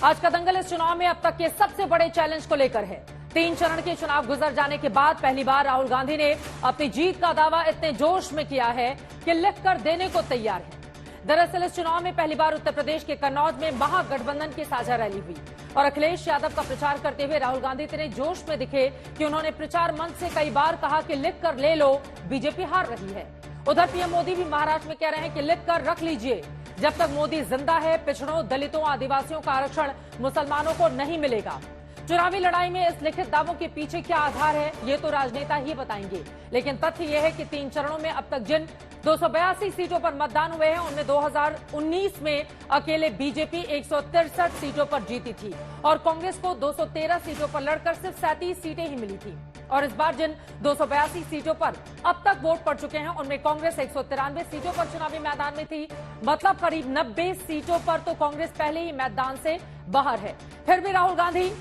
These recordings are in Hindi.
आज का दंगल इस चुनाव में अब तक के सबसे बड़े चैलेंज को लेकर है। 3 चरण के चुनाव गुजर जाने के बाद पहली बार राहुल गांधी ने अपनी जीत का दावा इतने जोश में किया है कि लिख कर देने को तैयार है। दरअसल इस चुनाव में पहली बार उत्तर प्रदेश के कन्नौज में महागठबंधन की साझा रैली हुई और अखिलेश यादव का प्रचार करते हुए राहुल गांधी इतने जोश में दिखे कि उन्होंने प्रचार मंच से कई बार कहा कि लिख कर ले लो, बीजेपी हार रही है। उधर पीएम मोदी भी महाराष्ट्र में कह रहे हैं कि लिख कर रख लीजिए, जब तक मोदी जिंदा है पिछड़ों, दलितों, आदिवासियों का आरक्षण मुसलमानों को नहीं मिलेगा। चुनावी लड़ाई में इस लिखित दावों के पीछे क्या आधार है, ये तो राजनेता ही बताएंगे। लेकिन तथ्य यह है कि 3 चरणों में अब तक जिन 282 सीटों पर मतदान हुए हैं, उनमें 2019 में अकेले बीजेपी 163 सीटों पर जीती थी और कांग्रेस को 213 सीटों पर लड़कर सिर्फ 37 सीटें ही मिली थी। और इस बार जिन 282 सीटों पर अब तक वोट पड़ चुके हैं, उनमें कांग्रेस 193 सीटों पर चुनावी मैदान में थी। मतलब करीब 90 सीटों पर तो कांग्रेस पहले ही मैदान से बाहर है। फिर भी राहुल गांधी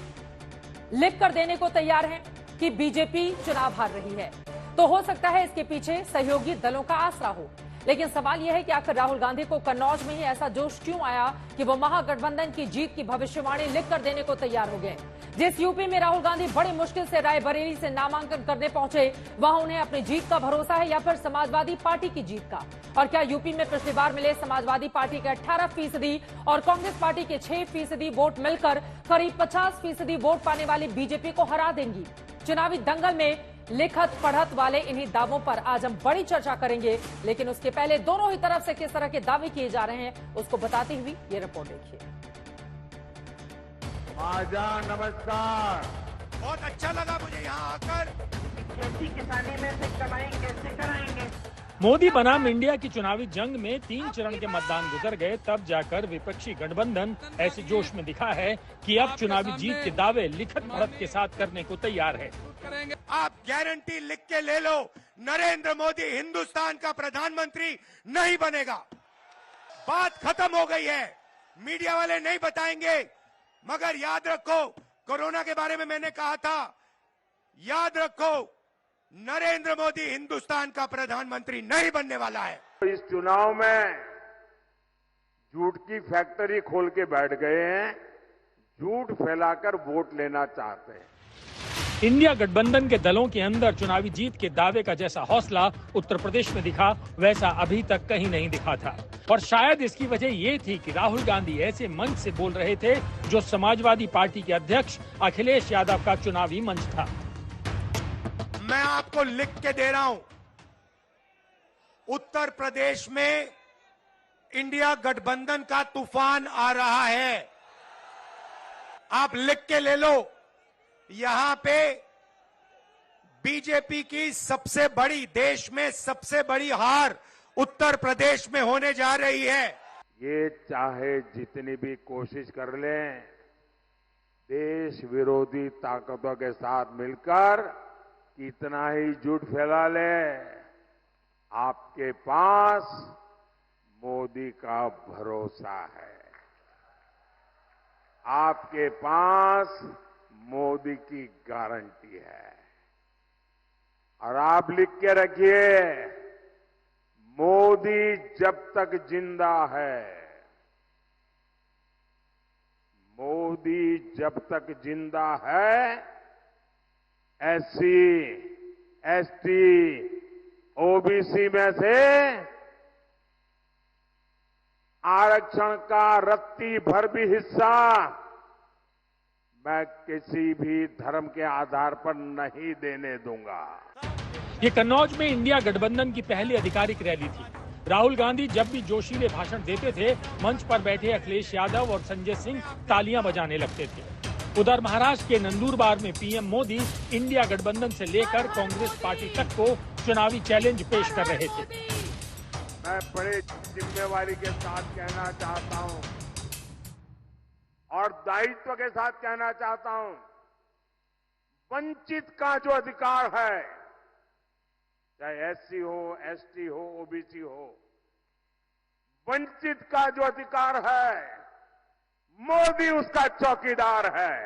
लिख कर देने को तैयार हैं कि बीजेपी चुनाव हार रही है। तो हो सकता है इसके पीछे सहयोगी दलों का आसरा हो। लेकिन सवाल यह है कि आखिर राहुल गांधी को कन्नौज में ही ऐसा जोश क्यों आया कि वो महागठबंधन की जीत की भविष्यवाणी लिख कर देने को तैयार हो गए। जिस यूपी में राहुल गांधी बड़ी मुश्किल से रायबरेली से नामांकन करने पहुंचे, वहां उन्हें अपनी जीत का भरोसा है या फिर समाजवादी पार्टी की जीत का? और क्या यूपी में पिछली बार मिले समाजवादी पार्टी के 18% और कांग्रेस पार्टी के 6% वोट मिलकर करीब 50% वोट पाने वाली बीजेपी को हरा देंगी? चुनावी दंगल में लिखत पढ़त वाले इन्हीं दावों पर आज हम बड़ी चर्चा करेंगे। लेकिन उसके पहले दोनों ही तरफ से किस तरह के दावे किए जा रहे हैं, उसको बताती हुई ये रिपोर्ट देखिए। आजा नमस्कार। बहुत अच्छा लगा मुझे यहाँ आकर। खेती किसानी में से कमाई कैसे कराएंगे? मोदी बनाम इंडिया की चुनावी जंग में 3 चरण के मतदान गुजर गए, तब जाकर विपक्षी गठबंधन ऐसे जोश में दिखा है कि अब चुनावी जीत के दावे लिखत पढ़त के साथ करने को तैयार है। आप गारंटी लिख के ले लो, नरेंद्र मोदी हिंदुस्तान का प्रधानमंत्री नहीं बनेगा। बात खत्म हो गई है। मीडिया वाले नहीं बताएंगे, मगर याद रखो, कोरोना के बारे में मैंने कहा था, याद रखो, नरेंद्र मोदी हिंदुस्तान का प्रधानमंत्री नहीं बनने वाला है। इस चुनाव में झूठ की फैक्ट्री खोल के बैठ गए हैं, झूठ फैलाकर वोट लेना चाहते हैं। इंडिया गठबंधन के दलों के अंदर चुनावी जीत के दावे का जैसा हौसला उत्तर प्रदेश में दिखा, वैसा अभी तक कहीं नहीं दिखा था। और शायद इसकी वजह ये थी कि राहुल गांधी ऐसे मंच से बोल रहे थे जो समाजवादी पार्टी के अध्यक्ष अखिलेश यादव का चुनावी मंच था। मैं आपको लिख के दे रहा हूं, उत्तर प्रदेश में इंडिया गठबंधन का तूफान आ रहा है। आप लिख के ले लो, यहां पे बीजेपी की सबसे बड़ी, देश में सबसे बड़ी हार उत्तर प्रदेश में होने जा रही है। ये चाहे जितनी भी कोशिश कर लें, देश विरोधी ताकतों के साथ मिलकर कितना ही झूठ फैला ले, आपके पास मोदी का भरोसा है, आपके पास मोदी की गारंटी है। और आप लिख के रखिए, मोदी जब तक जिंदा है, मोदी जब तक जिंदा है, एससी, एसटी, ओबीसी में से आरक्षण का रत्ती भर भी हिस्सा मैं किसी भी धर्म के आधार पर नहीं देने दूंगा। ये कन्नौज में इंडिया गठबंधन की पहली आधिकारिक रैली थी। राहुल गांधी जब भी जोशीले भाषण देते थे, मंच पर बैठे अखिलेश यादव और संजय सिंह तालियां बजाने लगते थे। उधर महाराष्ट्र के नंदुरबार में पीएम मोदी इंडिया गठबंधन से लेकर कांग्रेस पार्टी तक को चुनावी चैलेंज पेश कर रहे थे। मैं बड़े जिम्मेवारी के साथ कहना चाहता हूं और दायित्व के साथ कहना चाहता हूं, वंचित का जो अधिकार है, चाहे एससी हो, एसटी हो, ओबीसी हो, वंचित का जो अधिकार है, मोदी उसका चौकीदार है।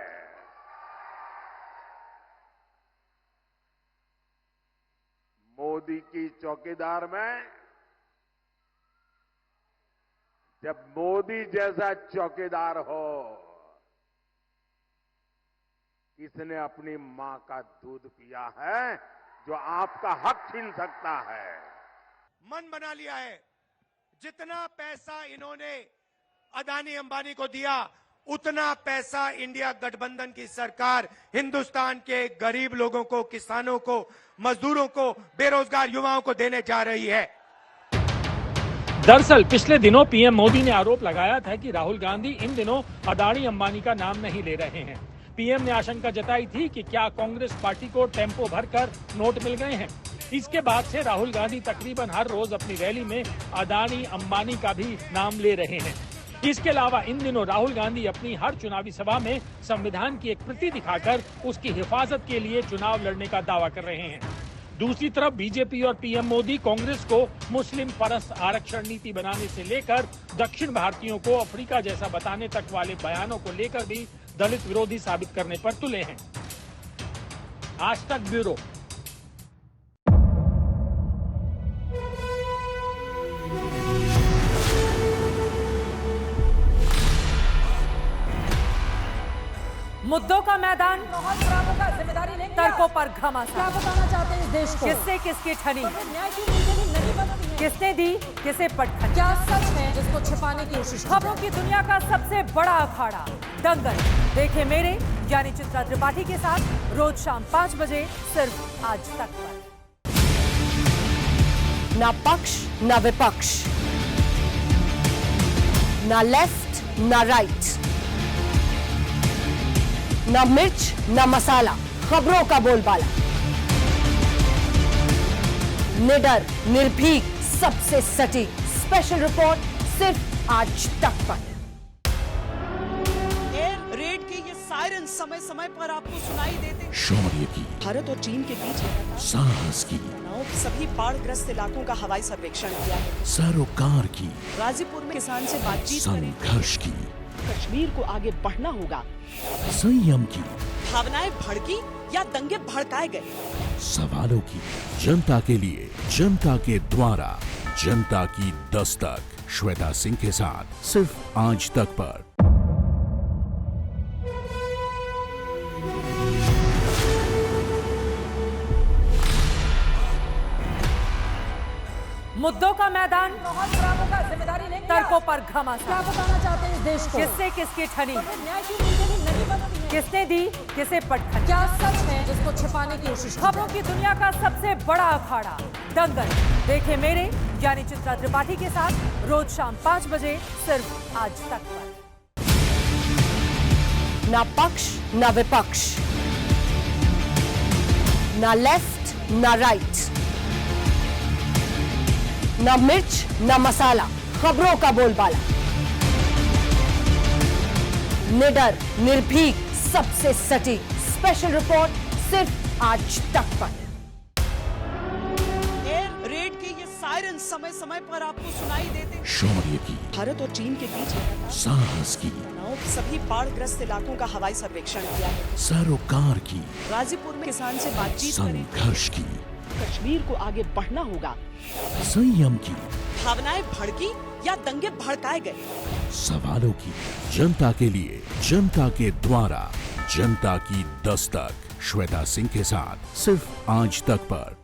मोदी की चौकीदार में जब मोदी जैसा चौकीदार हो, किसने अपनी मां का दूध पिया है जो आपका हक छीन सकता है? मन बना लिया है, जितना पैसा इन्होंने अदानी अंबानी को दिया उतना पैसा इंडिया गठबंधन की सरकार हिंदुस्तान के गरीब लोगों को, किसानों को, मजदूरों को, बेरोजगार युवाओं को देने जा रही है। दरअसल पिछले दिनों पीएम मोदी ने आरोप लगाया था कि राहुल गांधी इन दिनों अदानी अंबानी का नाम नहीं ले रहे हैं। पीएम ने आशंका जताई थी कि क्या कांग्रेस पार्टी को टेम्पो भरकर नोट मिल गए हैं। इसके बाद से राहुल गांधी तकरीबन हर रोज अपनी रैली में अदानी अंबानी का भी नाम ले रहे हैं। इसके अलावा इन दिनों राहुल गांधी अपनी हर चुनावी सभा में संविधान की एक प्रति दिखाकर उसकी हिफाजत के लिए चुनाव लड़ने का दावा कर रहे हैं। दूसरी तरफ बीजेपी और पीएम मोदी कांग्रेस को मुस्लिम परस्त आरक्षण नीति बनाने से लेकर दक्षिण भारतीयों को अफ्रीका जैसा बताने तक वाले बयानों को लेकर भी दलित विरोधी साबित करने पर तुले हैं। आज तक ब्यूरो। मुद्दों का मैदान, जिम्मेदारी लेंगे, तर्कों पर घमासान। क्या बताना चाहते हैं इस देश को? किससे किसकी ठनी, न्याय की नीति नहीं बनती है। किसने दी किसे पटखनी, क्या सच है जिसको छिपाने की कोशिश? खबरों की दुनिया का सबसे बड़ा अखाड़ा दंगल देखे मेरे यानी चित्रा त्रिपाठी के साथ रोज शाम 5 बजे सिर्फ आज तक पर। ना पक्ष ना विपक्ष, ना लेफ्ट ना राइट, ना मिर्च ना मसाला, खबरों का बोलबाला, निडर निर्भीक सबसे सटीक स्पेशल रिपोर्ट सिर्फ आज तक पर। एयर रेड के ये सायरन समय समय पर आपको सुनाई देते। शौर्य की, भारत और चीन के बीच साहस की, सभी बाढ़ग्रस्त इलाकों का हवाई सर्वेक्षण किया है। सरोकार की, गाजीपुर में किसान से बातचीत करें। संघर्ष की, कश्मीर को आगे बढ़ना होगा। संयम की, भावनाएं भड़की या दंगे भड़काए गए। सवालों की, जनता के लिए, जनता के द्वारा, जनता की दस्तक। श्वेता सिंह के साथ सिर्फ आज तक पर। मुद्दों का मैदान, जिम्मेदारी लेंगे, तर्कों पर घमासान। क्या बताना चाहते हैं इस देश को? किससे किसकी ठनी, न्याय की नीति नहीं बनती है। किसने दी किसे पटखनी, क्या सच है जिसको छिपाने की कोशिश? खबरों की दुनिया का सबसे बड़ा अखाड़ा दंगल देखे मेरे यानी चित्रा त्रिपाठी के साथ रोज शाम 5 बजे सिर्फ आज तक पर। ना पक्ष ना विपक्ष, ना लेफ्ट ना राइट, ना मिर्च ना मसाला, खबरों का बोलबाला, निडर निर्भीक सबसे सटीक स्पेशल रिपोर्ट सिर्फ आज तक पर। एयर रेड के ये सायरन समय समय पर आपको सुनाई देते। शौर्य की, भारत और चीन के बीच साहस की, सभी बाढ़ग्रस्त इलाकों का हवाई सर्वेक्षण किया है। सरोकार की, गाजीपुर में किसान से बातचीत करें। संघर्ष की, कश्मीर को आगे बढ़ना होगा। संयम की, भावनाएं भड़की या दंगे भड़काए गए। सवालों की, जनता के लिए, जनता के द्वारा, जनता की दस्तक। श्वेता सिंह के साथ सिर्फ आज तक पर।